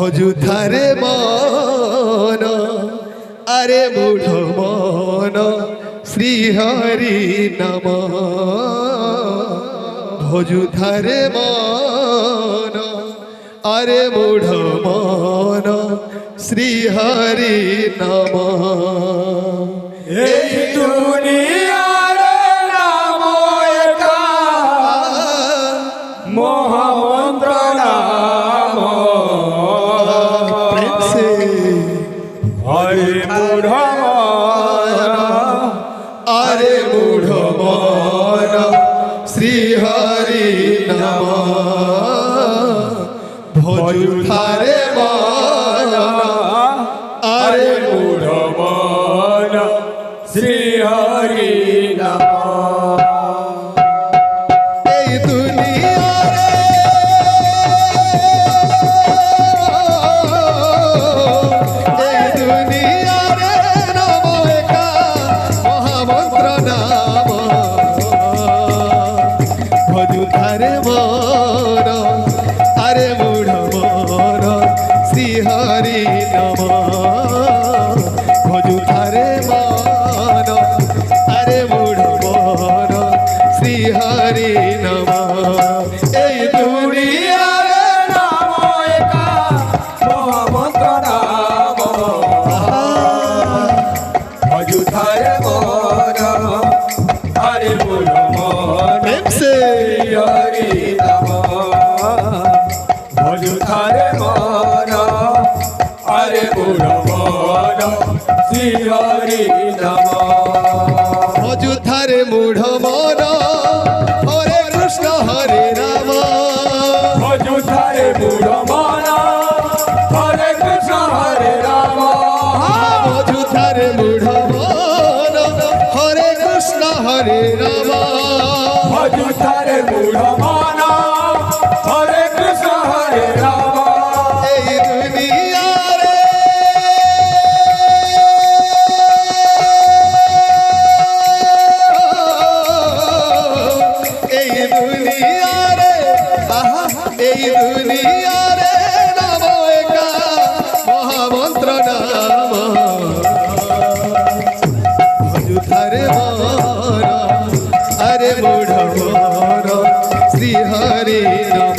ভজুথারে মন আরে মূঢ় মন শ্রীহরি নাম ভজুথারে মন আরে মূঢ় মন শ্রীহরি নাম এই দুনিয়ার নাম একা মহামন্ত্র নাম হরে মূঢ় আরে মূঢ় মন শ্রীহরি নাম ভজুথারে মন আরে মূঢ় মন শ্রীহরি নাম এই দুনিয়ারে এই দুনিয়ারে নাম একা মহামন্ত্র নাম ভজুথারে মন আরে মূঢ় মন শ্রীহরি নাম ভজুথারে মন আরে মূঢ় মন শ্রীহরি নাম এই দুনিয়ারে নাম একা মহামন্ত্র নাম ভজুথারে মন হরে মূঢ় মন শ্রীহরি নাম ভজুথারে মন হরে মূঢ় মন শ্রীহরি নাম ভজুথারে মূঢ় মন হরে কৃষ্ণ হরে রাম ভজুথারে মূঢ় মন হরে কৃষ্ণ হরে রাম ভজুথারে মূঢ় মন হরে কৃষ্ণ হরে রাম ভজুথারে মূঢ় মন হরে কৃষ্ণ হরে রাম এই দুনিয়ারে এই দুনিয়ারে এই দুনিয়ারে নাম একা মহামন্ত্র নাম ভজুথারে মন আরে মূঢ় মন শ্রীহরি নাম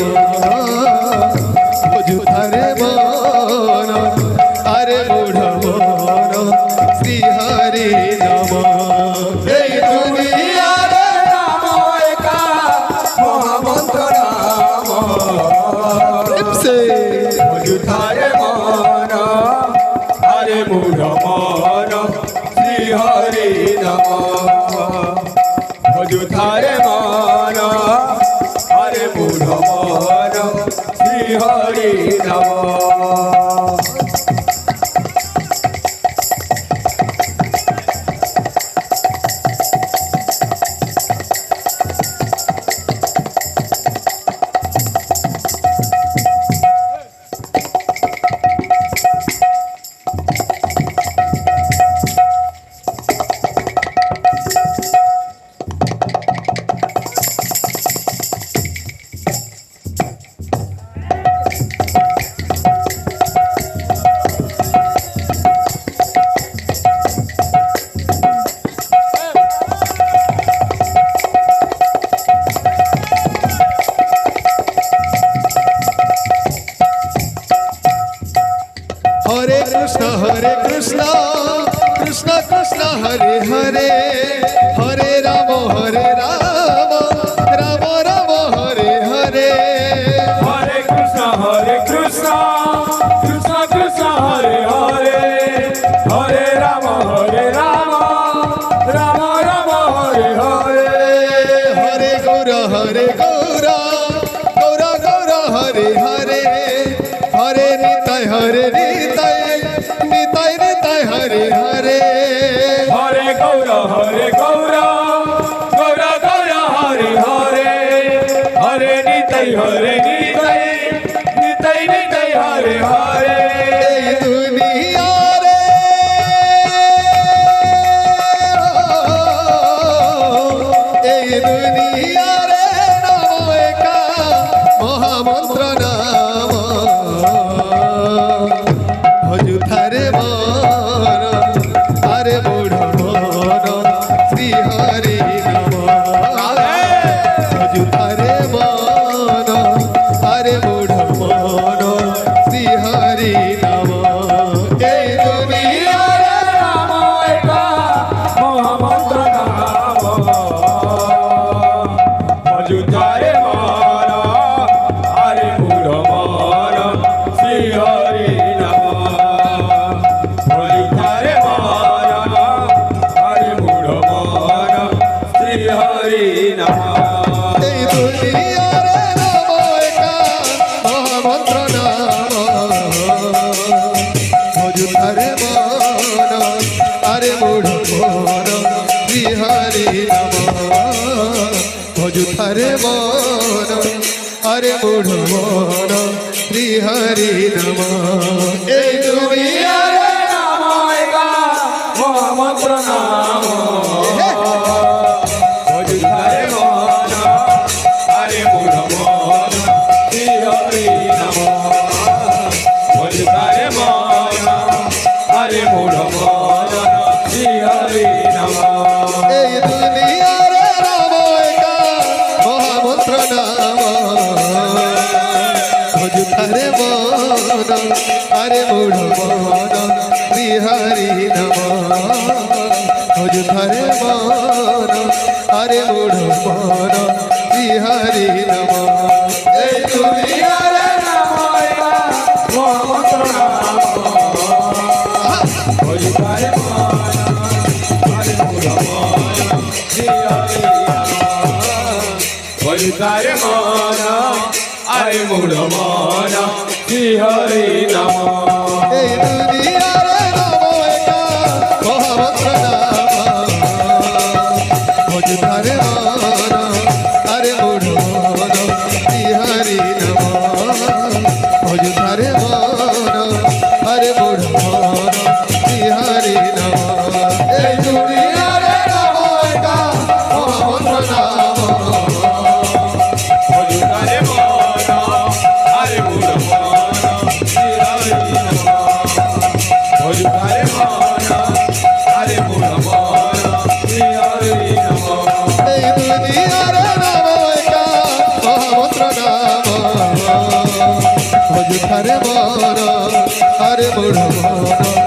ভজুথারে মন আরে মূঢ় মন শ্রীহরি নাম এই দুনিয়ারে নাম একা মহামন্ত্র নাম ভজুথারে মন হরে মূঢ় মন শ্রীহরি নাম ভজুথারে মন হরে মূঢ় মন শ্রীহরি নাম হরে কৃষ্ণ কৃষ্ণ কৃষ্ণ হরে হরে হরে রাম রাম রাম রাম হরে হরে হরে কৃষ্ণ কৃষ্ণ কৃষ্ণ হরে হরে হরে রাম রাম রাম রাম হরে হরে হরে গৌর গৌর গৌর হরে হরে হরে নিতাই নিতাই নিতাই হরে হরে হরে গৌর গৌর গৌর গৌর হরে হরে হরে নিতাই নিতাই নিতাই হরে হরে এই দুনিয়ারে এই দুনিয়ারে নাম একা মহামন্ত্র নাম তারে মন আরে মূঢ় মন শ্রী হরি নাম বলি তারে মন আরে মূঢ় মন শ্রী হরি নাম এই দুনিয়ারে নাম একা মহামন্ত্র নাম ভজুধারে মন আরে মূঢ় মন শ্রী হরি নাম ভজুধারে মন আরে মূঢ় মন শ্রী হরি নাম এই দুনিয়ারে নাম একা মহামন্ত্র নাম ভজুধারে মন আরে মূঢ় মন শ্রী হরি নাম ভজুধারে মন আরে মূঢ় মন শ্রী হরি নাম এই দুনিয়ারে নাম একা মহামন্ত্র নাম ভজুধারে মন আরে মূঢ় মন শ্রী হরি নাম ভজুধারে মন আরে মূঢ় মন শ্রী হরি নাম এই দুনিয়ারে নাম একা মহামন্ত্র নাম ভজুধারে মন আরে মূঢ় মন শ্রী হরি নাম ভজুধারে মন আরে মূঢ় মন শ্রী হরি নাম এই দুনিয়ারে নাম একা মহামন্ত্র নাম ভজুধারে মন আরে মূঢ় মন শ্রী হরি নাম ভজুধারে মন আরে মূঢ় মন শ্রী হরি নাম এই দুনিয়ারে নাম একা মহামন্ত্র নাম ভজুধারে মন আরে মূঢ় মন শ্রী হরি নাম ভজুধারে মন আরে মূঢ় মন শ্রী হরি নাম এই দুনিয়ারে নাম একা মহামন্ত্র নাম ভজুধারে মন আরে মূঢ় মন